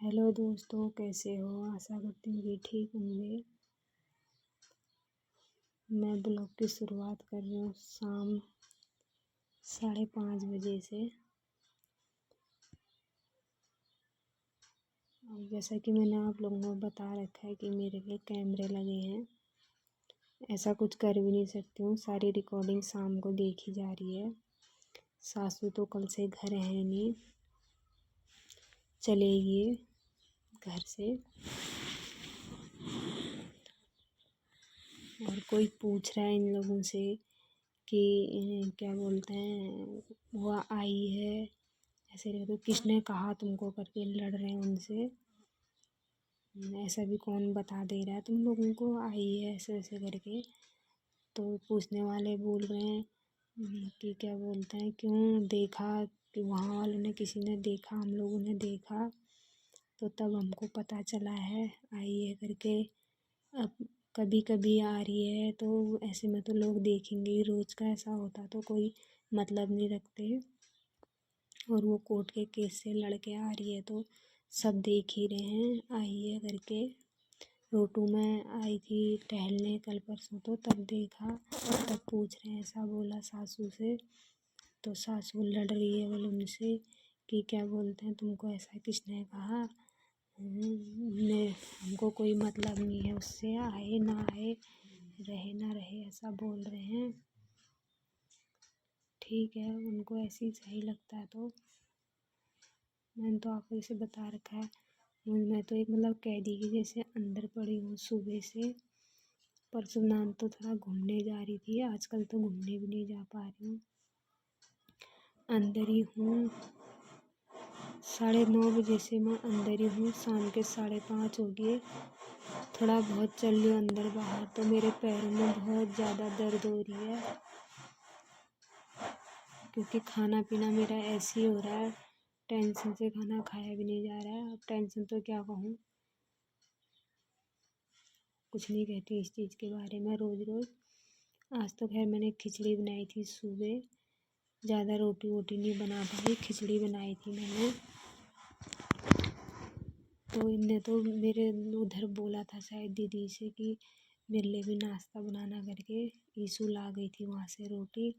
Hello दोस्तों, कैसे हो? आशा करती हूँ कि ठीक होंगे। मैं ब्लॉग की शुरुआत कर रही हूँ शाम 5:30 बजे से। और जैसा कि मैंने आप लोगों को बता रखा है कि मेरे लिए कैमरे लगे हैं। ऐसा कुछ कर भी नहीं सकती हूँ, सारी रिकॉर्डिंग शाम को देखी जा रही है। सासू तो कल से घर है नहीं, चलेगी घर से। और कोई पूछ रहा है इन लोगों से कि क्या बोलते हैं, वो आई है ऐसे रहे तो किसने कहा तुमको करके लड़ रहे हैं उनसे। ऐसा भी कौन बता दे रहा है तुम लोगों को आई है ऐसे ऐसे करके। तो पूछने वाले बोल रहे हैं कि क्या बोलते हैं, क्यों देखा कि वहाँ वालों ने, किसी ने देखा, हम लोगों ने देखा तो तब हमको पता चला है आई है करके। अब कभी कभी आ रही है तो ऐसे में तो लोग देखेंगे ही, रोज़ का ऐसा होता तो कोई मतलब नहीं रखते। और वो कोर्ट के केस से लड़के आ रही है तो सब देख ही रहे हैं आई है करके। रोटू में आई थी टहलने कल परसों तो तब देखा, तब पूछ रहे हैं, ऐसा बोला सासू से। तो सासू लड़ रही है बोले उनसे कि क्या बोलते हैं, तुमको ऐसा किसने कहा। ने हमको कोई मतलब नहीं है उससे, आए ना आए, रहे ना रहे, ऐसा बोल रहे हैं। ठीक है, उनको ऐसे ही सही लगता है तो। मैंने तो आपको इसे बता रखा है, मैं तो एक मतलब कैदी की जैसे अंदर पड़ी हूँ सुबह से। परसों नाम तो थोड़ा घूमने जा रही थी, आजकल तो घूमने भी नहीं जा पा रही हूँ, अंदर ही हूँ। 9:30 बजे से मैं अंदर ही हूँ, शाम के 5:30 हो गए। थोड़ा बहुत चल रही हूँ अंदर बाहर तो मेरे पैरों में बहुत ज़्यादा दर्द हो रही है, क्योंकि खाना पीना मेरा ऐसे ही हो रहा है, टेंशन से खाना खाया भी नहीं जा रहा है। अब टेंशन तो क्या कहूँ, कुछ नहीं कहती इस चीज़ के बारे में रोज़ रोज़। आज तो खैर मैंने खिचड़ी बनाई थी सुबह, ज़्यादा रोटी वोटी नहीं बना पाई, खिचड़ी बनाई थी मैंने। तो इनने तो मेरे उधर बोला था शायद दीदी से कि मेरे लिए भी नाश्ता बनाना करके। ईशू ला गई थी वहाँ से रोटी,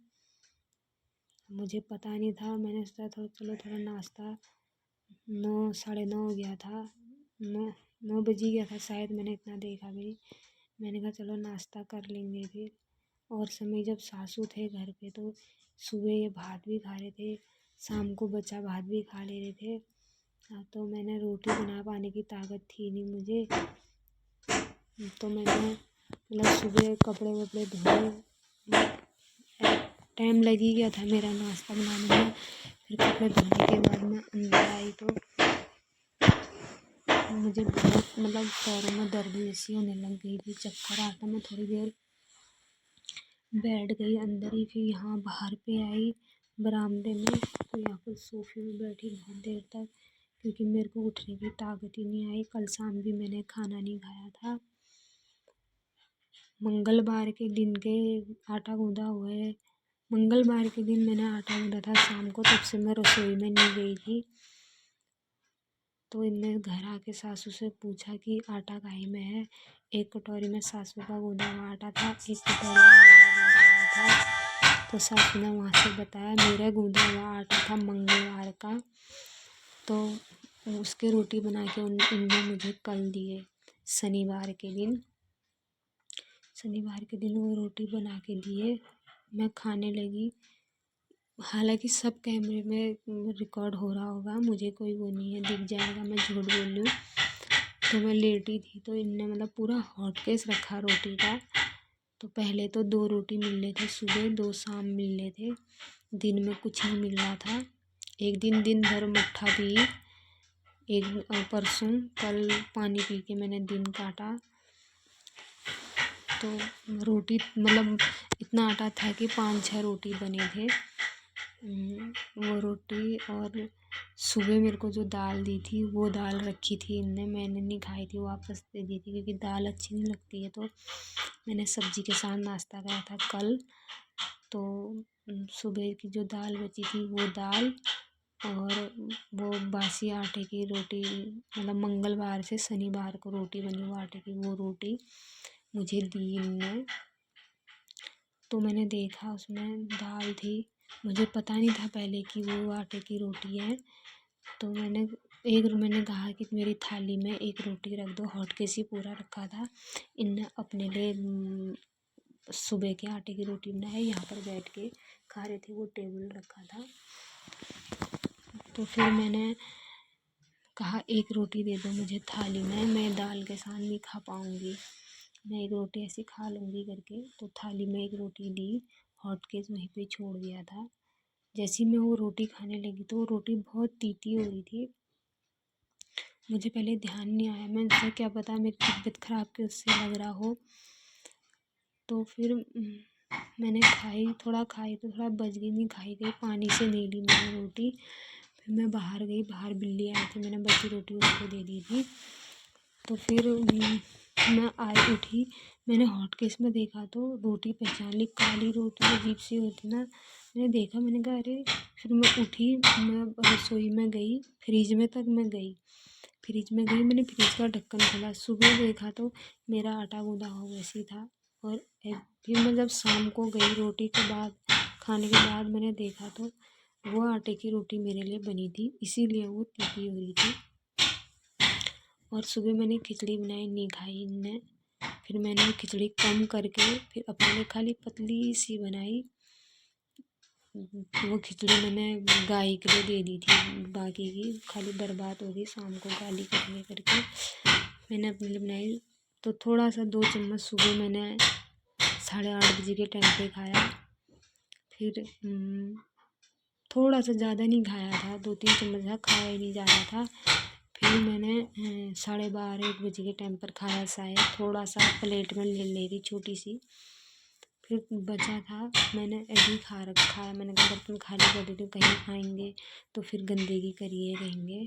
मुझे पता नहीं था। मैंने सोचा थोड़ा चलो थोड़ा नाश्ता, 9 साढ़े 9 हो गया था, 9 बज ही गया था शायद, मैंने इतना देखा भी नहीं। मैंने कहा चलो नाश्ता कर लेंगे फिर। और समय जब सासू थे घर पे तो सुबह ये भात भी खा रहे थे, शाम को बचा भात भी खा ले रहे थे। तो मैंने रोटी बना पाने की ताकत थी नहीं मुझे, तो मैंने मतलब सुबह कपड़े वपड़े धोए, टाइम लग ही गया था मेरा नाश्ता बनाने में। फिर कपड़े धोने के बाद मैं अंदर आई तो मुझे बहुत मतलब पैरों में दर्द जैसी होने लग गई थी, चक्कर आता। मैं थोड़ी देर बैठ गई अंदर ही, फिर यहाँ बाहर पे आई बरामदे में, तो यहाँ पर सोफे में बैठी बहुत देर तक, क्योंकि मेरे को उठने की ताकत ही नहीं आई। कल शाम भी मैंने खाना नहीं खाया था, मंगलवार के दिन के आटा गूँधा हुआ है। मंगलवार के दिन मैंने आटा गूँधा था शाम को, तब से मैं रसोई में नहीं गई थी। तो इनने घर आके सासू से पूछा कि आटा काहे में है। एक कटोरी में सासू का गूँधा हुआ आटा था, एक कटोरी में मेरा गूँधा हुआ था। तो सासू ने वहाँ से बताया मेरा गूँधा हुआ आटा था मंगलवार का, तो उसके रोटी बना के इनने मुझे कल दिए। शनिवार के दिन वो रोटी बना के दिए, मैं खाने लगी। हालांकि सब कैमरे में रिकॉर्ड हो रहा होगा, मुझे कोई वो नहीं है, दिख जाएगा मैं झूठ बोल रही हूँ। तो मैं लेटी थी तो इनने मतलब पूरा हॉट केस रखा रोटी का। तो पहले तो 2 रोटी मिल रहे थे सुबह, 2 शाम मिल रहे थे, दिन में कुछ नहीं मिल रहा था। एक दिन भर मट्ठा पी, एक परसों कल पानी पी के मैंने दिन काटा। तो रोटी मतलब इतना आटा था कि 5-6 रोटी बने थे। वो रोटी और सुबह मेरे को जो दाल दी थी वो दाल रखी थी इनने, मैंने नहीं खाई थी, वापस दे दी थी, क्योंकि दाल अच्छी नहीं लगती है। तो मैंने सब्जी के साथ नाश्ता करा था कल। तो सुबह की जो दाल बची थी वो दाल और वो बासी आटे की रोटी, मतलब मंगलवार से शनिवार को रोटी बनी वो आटे की, वो रोटी मुझे दी इनने। तो मैंने देखा उसमें दाल थी, मुझे पता नहीं था पहले कि वो आटे की रोटी है। तो मैंने कहा कि मेरी थाली में एक रोटी रख दो, हॉटकेस ही पूरा रखा था। इनने अपने लिए सुबह के आटे की रोटी बनाई, यहाँ पर बैठ के खा रहे थे, वो टेबल रखा था। तो फिर मैंने कहा एक रोटी दे दो मुझे थाली में, मैं दाल के साथ नहीं खा पाऊँगी, मैं एक रोटी ऐसी खा लूँगी करके। तो थाली में एक रोटी दी, हॉटकेस वहीं पे छोड़ दिया था। जैसे ही मैं वो रोटी खाने लगी तो वो रोटी बहुत तीती हो रही थी। मुझे पहले ध्यान नहीं आया, मुझे क्या पता मेरी तबीयत ख़राब के उससे लग रहा हो। तो फिर मैंने खाई, थोड़ा खाई तो थोड़ा बच गई, नहीं खाई गई, पानी से नहीं ली मैंने रोटी। फिर मैं बाहर गई, बाहर बिल्ली आई थी, मैंने बची रोटी उसको दे दी थी। तो फिर मैं आई उठी, मैंने हॉटकेस में देखा तो रोटी पहचान ली, काली रोटी अजीब सी होती ना, मैंने देखा, मैंने कहा अरे। फिर मैं उठी, मैं रसोई में गई, फ्रिज में तक मैं गई, फ्रिज में गई, मैंने फ्रिज का ढक्कन खोला, सुबह देखा तो मेरा आटा गूँदा हो वैसी था। और फिर मैं जब शाम को गई रोटी के बाद, खाने के बाद मैंने देखा तो वो आटे की रोटी मेरे लिए बनी थी, इसीलिए वो तीखी हो रही थी। और सुबह मैंने खिचड़ी बनाई, नहीं खाई इनने। फिर मैंने खिचड़ी कम करके फिर अपने लिए खाली पतली सी बनाई। वो खिचड़ी मैंने गाय के लिए दे दी थी, बाकी की खाली बर्बाद हो गई, शाम को गाली करने करके मैंने अपने लिए बनाई। तो थोड़ा सा 2 चम्मच सुबह मैंने 8:30 बजे के टाइम पे खाया। फिर थोड़ा सा ज़्यादा नहीं खाया था, 2-3 चम्मच था, खाया ही नहीं जा रहा था। फिर मैंने 12:30-1 बजे के टाइम पर खाया, शायद थोड़ा सा प्लेट में ले ली थी छोटी सी। फिर बचा था, मैंने अभी खा रखा है, मैंने कहा बर्तन खाली कर देती हूँ, कहीं खाएंगे तो फिर गंदगी करिए रहेंगे।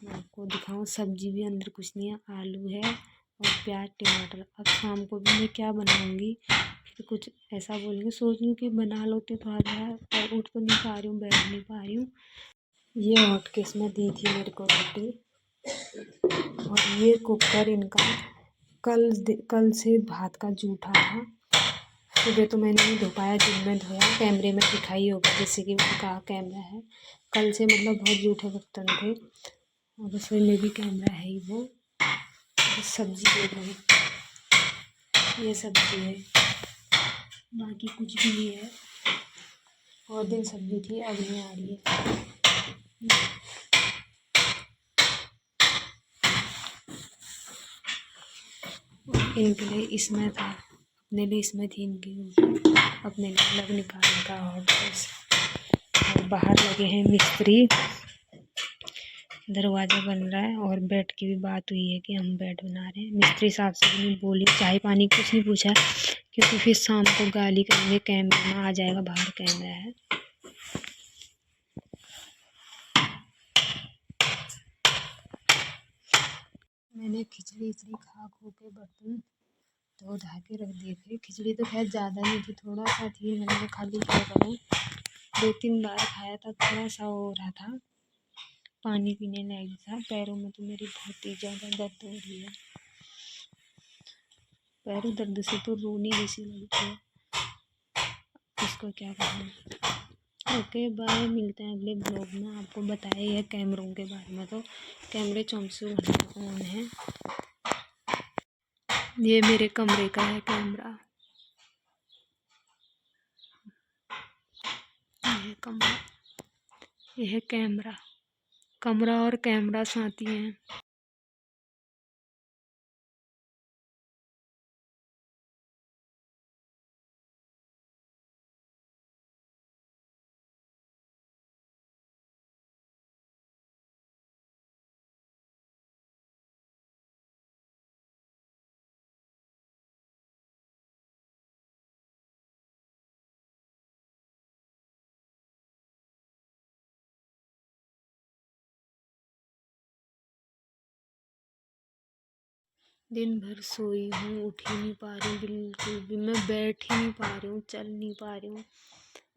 मैं आपको दिखाऊँ, सब्जी भी अंदर कुछ नहीं है, आलू है और प्याज टमाटर। अब शाम को भी मैं क्या बनाऊँगी, फिर कुछ ऐसा बोलेंगे, सोच रही हूँ कि बना लेती हूँ थोड़ा थोड़ा, और उठ तो नहीं पा रही हूँ, बैठ नहीं पा रही हूँ। ये हॉटकेस में दी थी मेरे को रोटी। और ये कुकर इनका कल से भात का जूठा था। सुबह तो मैंने नहीं धो पाया, दिन में धोया, कैमरे में दिखाई होगा जैसे कि उनका कैमरा है। कल से मतलब बहुत जूठे बर्तन थे, और रसोई में भी कैमरा है ही वो। सब्जी दे रही, ये सब्जी है, बाकी कुछ भी नहीं है। और दिन सब्जी थी, अब नहीं आ रही है। इनके लिए इसमें था, अपने लिए इसमें थी इनकी रोटी, अपने लिए अलग निकालने का। और बाहर लगे हैं मिस्त्री, दरवाज़ा बन रहा है, और बेड की भी बात हुई है कि हम बेड बना रहे हैं। मिस्त्री साहब से भी नहीं बोली, चाय पानी कुछ नहीं पूछा, क्योंकि फिर शाम को गाली करेंगे, कैमरे में आ जाएगा, बाहर कैमरा है। मैंने खिचड़ी खा खो के बर्तन धो धा के रख दिए थे। खिचड़ी तो खैर ज़्यादा नहीं थी, थोड़ा सा थी, मैंने खाली क्या करूँ, 2-3 बार खाया था, थोड़ा सा हो रहा था, पानी पीने लायक था। पैरों में तो मेरी बहुत ही ज़्यादा दर्द हो रही है, पैरों दर्द से तो रोनी जैसी लगती है, इसको क्या कहूँ। ओके बाय, मिलते हैं अगले ब्लॉग में। आपको बताया है कैमरों के बारे में, तो कैमरे 24 घंटे ऑन है। ये मेरे कमरे का है कैमरा, ये है कमरा, ये है कैमरा, कमरा और कैमरा साथ ही हैं। दिन भर सोई हूँ, उठ ही नहीं पा रही हूँ, बिल्कुल भी मैं बैठ ही नहीं पा रही हूँ, चल नहीं पा रही हूँ।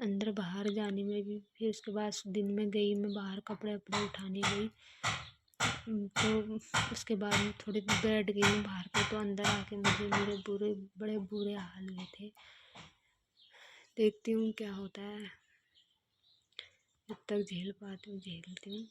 अंदर बाहर जाने में भी। फिर उसके बाद दिन में गई मैं बाहर कपड़े वपड़े उठाने गई, तो उसके बाद में थोड़ी बैठ गई मैं बाहर पे, तो अंदर आके मुझे मेरे बड़े बुरे हाल हुए थे। देखती हूँ क्या होता है, जब तक झेल पाती हूँ झेलती हूँ।